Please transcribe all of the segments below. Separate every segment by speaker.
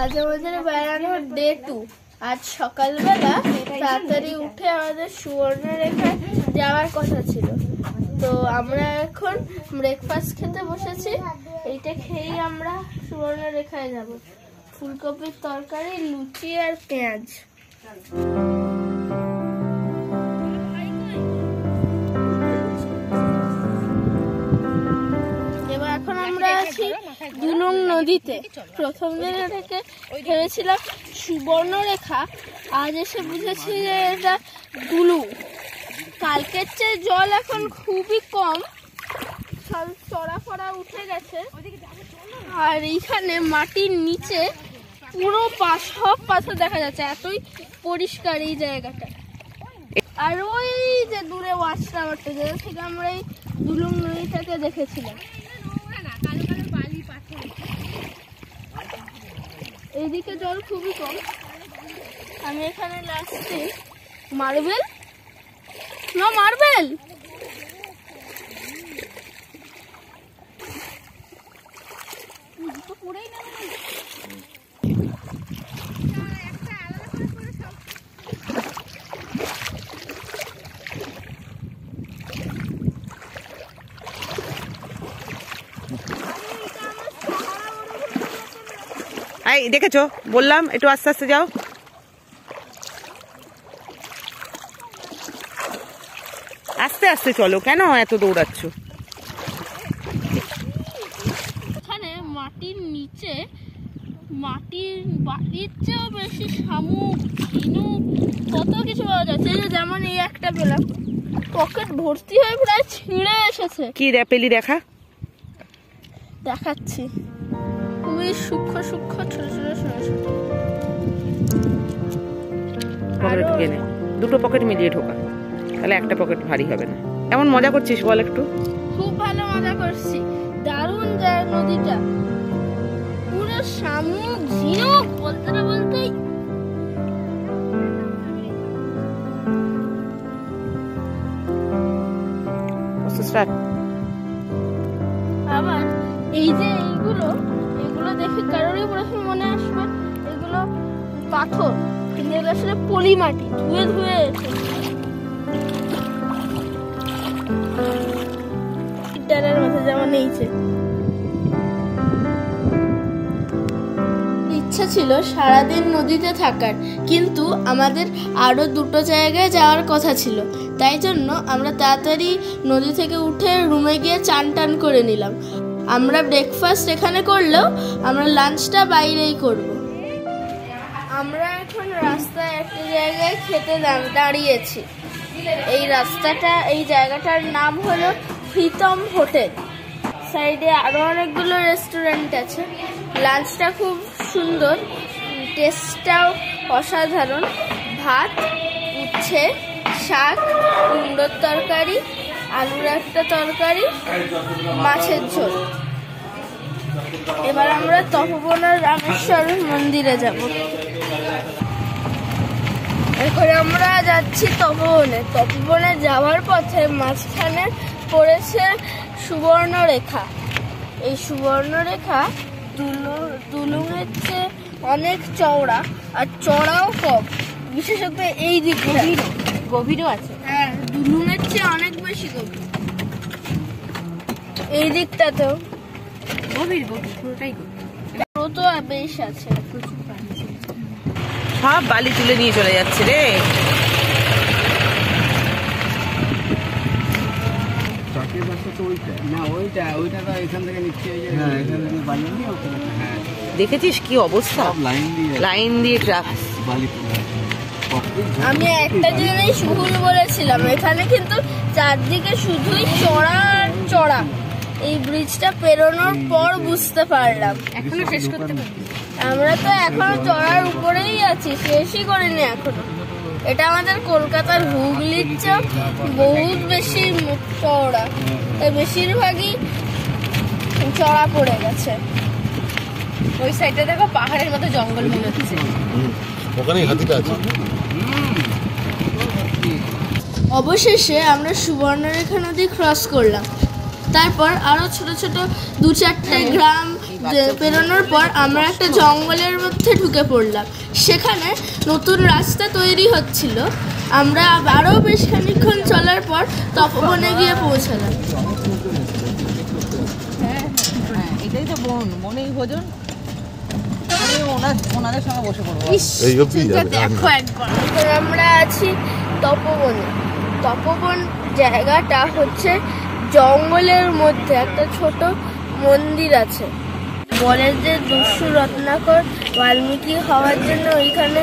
Speaker 1: আজ আমাদের বেড়ানোর ডে 2। আজ সকালবেলা তাড়াতাড়ি উঠে আমাদের সুবর্ণরেখায় যাওয়ার কথা ছিল। তো আমরা এখন ব্রেকফাস্ট খেতে বসেছি। এইটা খেয়েই আমরা সুবর্ণরেখায় যাব। ফুলকপির তরকারি, লুচি আর পেঁয়াজ। এখন আমরা আছি দুলুং নদীতে। প্রথম দিন থেকে ভেবেছিলাম সুবর্ণরেখা, আজ এসে বুঝেছি যে এটা দুলুং। কালকের চেয়ে জল এখন খুবই কম, সব চড়া ফড়া উঠে গেছে। আর এইখানে মাটির নিচে পুরো সব পাথর দেখা যাচ্ছে, এতই পরিষ্কার এই জায়গাটা। আর ওই যে দূরে ওয়াচ টাওয়ারটা, যেটা থেকে আমরা এই দুলুং নদীটাকে দেখেছিলাম। এইদিকে জল খুবই কম। আমি এখানে লাস্টে মার্বেল
Speaker 2: দেখেছো, বললাম একটু আস্তে আস্তে যাও। আস্তে আস্তে চলো, কেন এত দৌড়াচ্ছ?
Speaker 1: এখানে মাটির নিচে মাটির বাড়ির চেয়েও বেশি শামুক, ঝিনুক, কত কিছু পাওয়া যাচ্ছে। যেমন এই একটা পেলাম, পকেট ভর্তি হয়ে প্রায় ছিঁড়ে এসেছে।
Speaker 2: কি পেলি দেখা?
Speaker 1: দেখাচ্ছি, খুবই সূক্ষ্ম সূক্ষ্ম ছোট ছোট ছোট ছোট।
Speaker 2: পকেটে ঢুকে নে, দুটো পকেট মিলিয়ে ঢোকা, তাহলে একটা পকেট ভারী হবে না। এমন মজা করছিস বল একটু?
Speaker 1: খুব ভালো মজা করছি, দারুণ যায় নদীটা, পুরো শামুক ঝিনুক বলতে না বলতেই। আবার এই যে এইগুলো দেখে কারোরই প্রথমে মনে আসবে এগুলো পাথর, কিন্তু এগুলো আসলে পলি মাটি, ধুয়ে ধুয়ে মধ্যে যেমন এইছে। ইচ্ছা ছিল সারাদিন নদীতে থাকার, কিন্তু আমাদের আরো দুটো জায়গায় যাওয়ার কথা ছিল। তাই জন্য আমরা তাড়াতাড়ি নদী থেকে উঠে রুমে গিয়ে চান টান করে নিলাম। আমরা ব্রেকফাস্ট এখানে করলেও আমরা লাঞ্চটা বাইরেই করব। আমরা এখন রাস্তায় একটা জায়গায় খেতে দাঁড়িয়েছি। এই জায়গাটার নাম হলো প্রীতম হোটেল। সাইডে আরো অনেকগুলো রেস্টুরেন্ট আছে। লাঞ্চটা খুব সুন্দর, টেস্টটাও অসাধারণ। ভাত, উচ্ছে, শাক, কুমড়োর তরকারি, আলুর একটা তরকারি, মাছের ঝোল। এবার আমরা তপোবনের রামেশ্বর মন্দিরে যাব। এখন আমরা যাচ্ছি তপোবনে যাওয়ার পথে মাঝখানে পড়েছে সুবর্ণরেখা। এই সুবর্ণরেখা দুলুঙের চেয়ে অনেক চওড়া, আর চড়াও কম, বিশেষত এই দিকটা গভীরও আছে। হ্যাঁ, দুলুঙের চেয়ে অনেক বেশি গভীর। এই দিকটাতেও গভীর, পুরোটাই গভীর। তো বেশ আছে, প্রচুর পানি,
Speaker 2: সব বালি তুলে নিয়ে চলে যাচ্ছে রে। দেখেছিস কি অবস্থা, লাইন দিয়ে ট্রাক।
Speaker 1: আমি একটা জিনিস ভুল বলেছিলাম, এখানে কিন্তু চারদিকে শুধুই চড়া আর চড়া। এই ব্রিজটা পেরোনোর পর বুঝতে পারলাম, এখনো শেষ করতে পারি। আমরা তো এখনো চড়ার উপরেই আছি, শেষই করিনি এখনো। এটা আমাদের কলকাতার হুগলির চেয়ে বহুত বেশি চওড়া, তাই বেশিরভাগই চড়া পড়ে গেছে। ওই সাইডে দেখো পাহাড়ের মতো জঙ্গল মনে হচ্ছে, ওখানেই হাতিটা আছে। অবশেষে আমরা সুবর্ণরেখা নদী ক্রস করলাম। তারপর আরও ছোট ছোট 2-4টে গ্রাম পেরোনোর পর আমরা একটা জঙ্গলের মধ্যে ঢুকে পড়লাম। সেখানে নতুন রাস্তা তৈরি হচ্ছিল। আমরা আরও বেশ খানিকক্ষণ চলার পর তপবনে গিয়ে পৌঁছালাম।
Speaker 3: এটাই তো মনেই ভোজন।
Speaker 1: দেখো একবার, এখন আমরা আছি তপবনে। তপবন জায়গাটা হচ্ছে জঙ্গলের মধ্যে একটা ছোট মন্দির আছে। বলে যে দস্যু রত্নাকর বাল্মীকি হওয়ার জন্য ওইখানে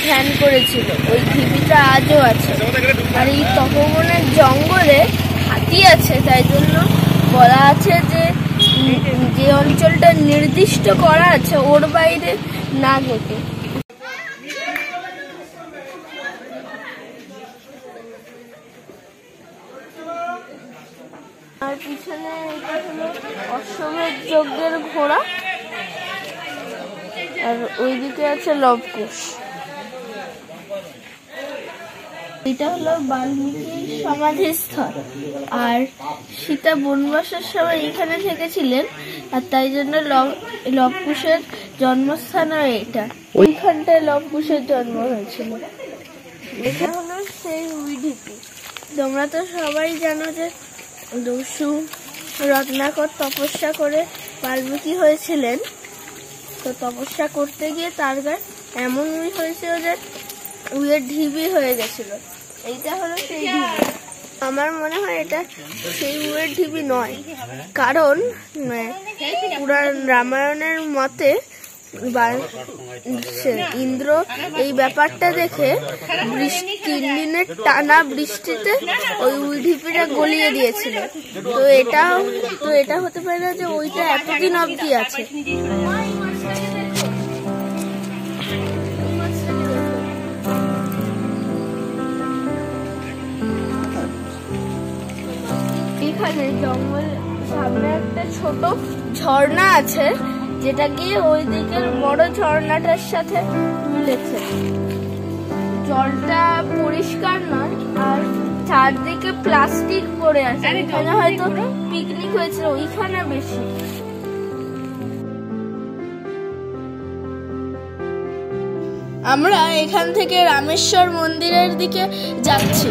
Speaker 1: ধ্যান করেছিল। ওই ঢিবিটা আজও আছে। আর এই তপবনের জঙ্গলে হাতি আছে, তাই জন্য বলা আছে যে যে অঞ্চলটা নির্দিষ্ট করা আছে ওর বাইরে না যেতে। আর পিছনে এটা হলো অশ্বমেধ যজ্ঞের ঘোড়া, আর ওইদিকে আছে লবকুশ। এটা হলো বাল্মীকির সমাধিস্থল। আর সীতা বনবাসের সময় এখানে থেকেছিলেন, আর তাই জন্য লবকুশের জন্মস্থানও এটা। ওইখানটায় লবকুশের জন্ম হয়েছিল। এটা হলো সেই ঢিপি। তোমরা তো সবাই জানো যে দস্যু রত্নাকর তপস্যা করে বাল্মীকি হয়েছিলেন। তো তপস্যা করতে গিয়ে তার গায়ে এমন হয়েছিল যে উইয়ের ঢিবি হয়ে গেছিল। এইটা হলো সেই ঢিবি। আমার মনে হয় এটা সেই উইয়ের ঢিবি নয়, কারণ পুরাণ রামায়ণের মতে ইন্দ্র এই ব্যাপারটা দেখে 3 দিনের টানা বৃষ্টিতে ওই ঢিপিটা গলিয়ে দিয়েছিল। তো এটা হতে পারে না যে ওইটা এতদিন অবধি আছে। এখানে জঙ্গল সামনে একটা ছোট ঝর্ণা আছে, যেটা গিয়ে ওই দিকের বড় ঝর্ণাটার সাথে মিলেছে। জলটা পরিষ্কার নয়, আর চারদিকে প্লাস্টিক পড়ে আছে। এখানে হয়তো পিকনিক হয়েছিল ওইখানে বেশি। আমরা এখান থেকে রামেশ্বর মন্দিরের দিকে যাচ্ছি।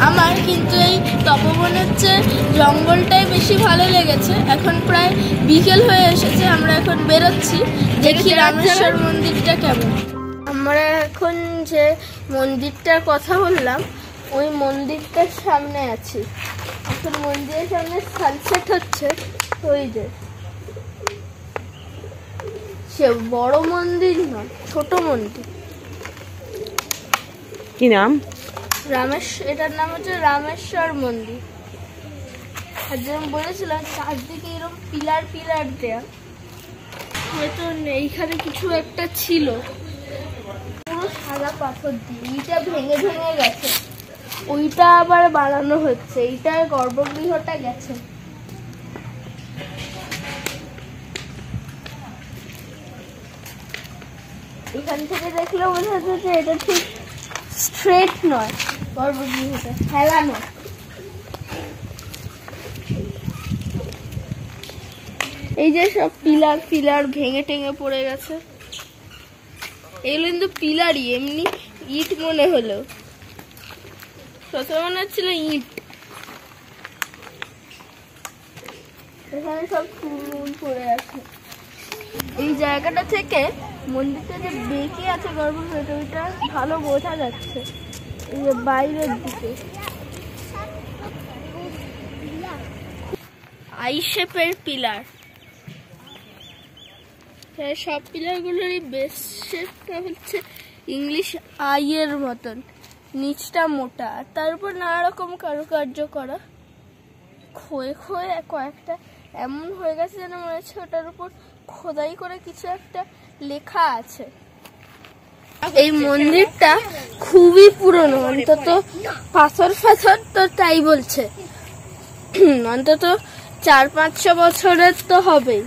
Speaker 1: আমার কিন্তু এই তপবনের চেয়ে জঙ্গলটাই বেশি ভালো লেগেছে। এখন প্রায় বিকেল হয়ে এসেছে, আমরা এখন বেরোচ্ছি, দেখি রামেশ্বর মন্দিরটা কেমন। আমরা এখন যে মন্দিরটার কথা বললাম ওই মন্দিরটার সামনে আছি। এখন মন্দিরের সামনে সানসেট হচ্ছে। ওই যে সে বড় মন্দির নয়, ছোট মন্দির।
Speaker 2: কি নাম?
Speaker 1: এটার নাম হচ্ছে রামেশ্বর মন্দির। আর যেরকম বলেছিলাম চারদিকে এরকম পিলার দেয়া, হয়তো এইখানে কিছু একটা ছিল। পুরো সাদা পাথর দিয়ে এইটা ভেঙে গেছে, ওইটা আবার বানানো হচ্ছে। এইটার গর্ভগৃহটা গেছে। এখান থেকে দেখলে বোঝা যাচ্ছে যে এটা ঠিক স্ট্রেট নয়, গর্ভগৃহটা হেলানো। এই যে সব পিলার ভেঙে পড়ে গেছে। এগুলো কিন্তু পিলারই, এমনি ইট মনে হলো। প্রথমে মনে হচ্ছিল ইট। এখানে সব ফুল পড়ে আছে। এই জায়গাটা থেকে মন্দিরটা যে বেঁকে আছে গর্ভগৃহটা, ওইটা ভালো বোঝা যাচ্ছে। এই যে বাইরের দিকে আই শেপের পিলার। সব পিলারগুলোরই বেস শেপটা হচ্ছে ইংলিশ আই এর মতন, নিচটা মোটা, আর তার উপর নানা রকম কারুকার্য করা। ক্ষয়ে কয়েকটা এমন হয়ে গেছে যেন মনে হচ্ছে ওটার উপর খোদাই করে কিছু একটা লেখা আছে। এই মন্দিরটা খুবই পুরনো, অন্তত পাথর তো তাই বলছে, অন্তত 400-500 বছরের তো হবেই।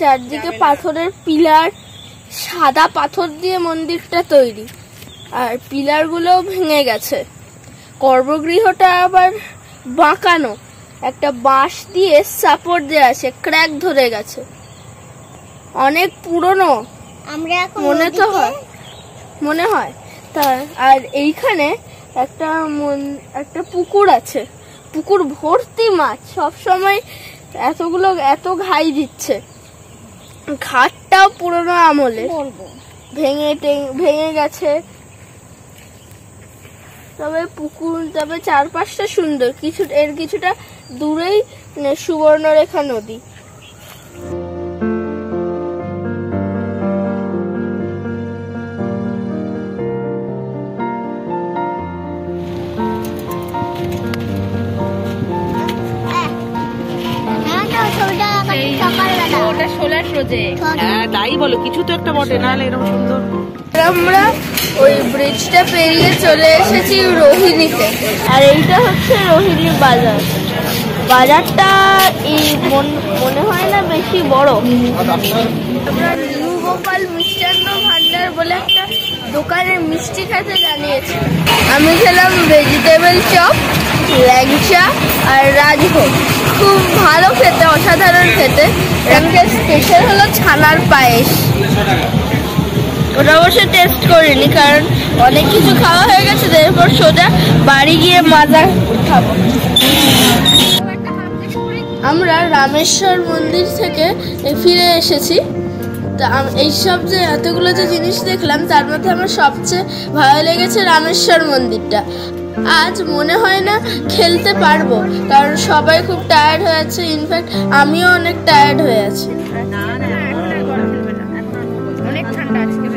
Speaker 1: চারদিকে পাথরের পিলার, সাদা পাথর দিয়ে মন্দিরটা তৈরি, আর পিলারগুলোও ভেঙে গেছে। গর্ভগৃহটা আবার বাঁকানো, একটা বাঁশ দিয়ে সাপোর্ট দেওয়া আছে, ক্র্যাক ধরে গেছে, অনেক পুরনো
Speaker 4: আমরা এখন
Speaker 1: মনে হয় তা। আর এইখানে একটা পুকুর আছে, পুকুর ভর্তি মাছ, সব সময় এত ঘাই দিচ্ছে। ঘাটটাও পুরনো আমলে, ভেঙে গেছে। তবে চারপাশটা সুন্দর। এর কিছুটা দূরেই সুবর্ণরেখা নদী।
Speaker 4: ওটা সোলার প্রজেক্ট।
Speaker 2: হ্যাঁ তাই বলো, কিছু তো একটা বটে, নাহলে এরকম সুন্দর।
Speaker 1: আমরা ওই ব্রিজটা পেরিয়ে চলে এসেছি রোহিণীতে। আর এইটা হচ্ছে রোহিণী বাজার। বাজারটা মনে হয় না বেশি বড়। আমরা নিউ গোপাল মিষ্টান্ন ভান্ডার বলে একটা দোকানে মিষ্টি খেতে জানিয়েছি। আমি খেলাম ভেজিটেবল চপ, ল্যাংচা আর রাজভোগ। খুব ভালো খেতে, অসাধারণ খেতে। এখানকার স্পেশাল হলো ছানার পায়েস। ওটা অবশ্য টেস্ট করিনি, কারণ অনেক কিছু খাওয়া হয়ে গেছে। এরপর সোজা বাড়ি গিয়ে মাজা খাবো। আমরা রামেশ্বর মন্দির থেকে ফিরে এসেছি। তা এইসব যে এতগুলো যে জিনিস দেখলাম, তার মধ্যে আমার সবচেয়ে ভালো লেগেছে রামেশ্বর মন্দিরটা। আজ মনে হয় না খেলতে পারবো, কারণ সবাই খুব টায়ার্ড হয়ে আছে। ইনফ্যাক্ট আমিও অনেক টায়ার্ড হয়ে আছি।
Speaker 3: অনেক ঠান্ডা আজকে।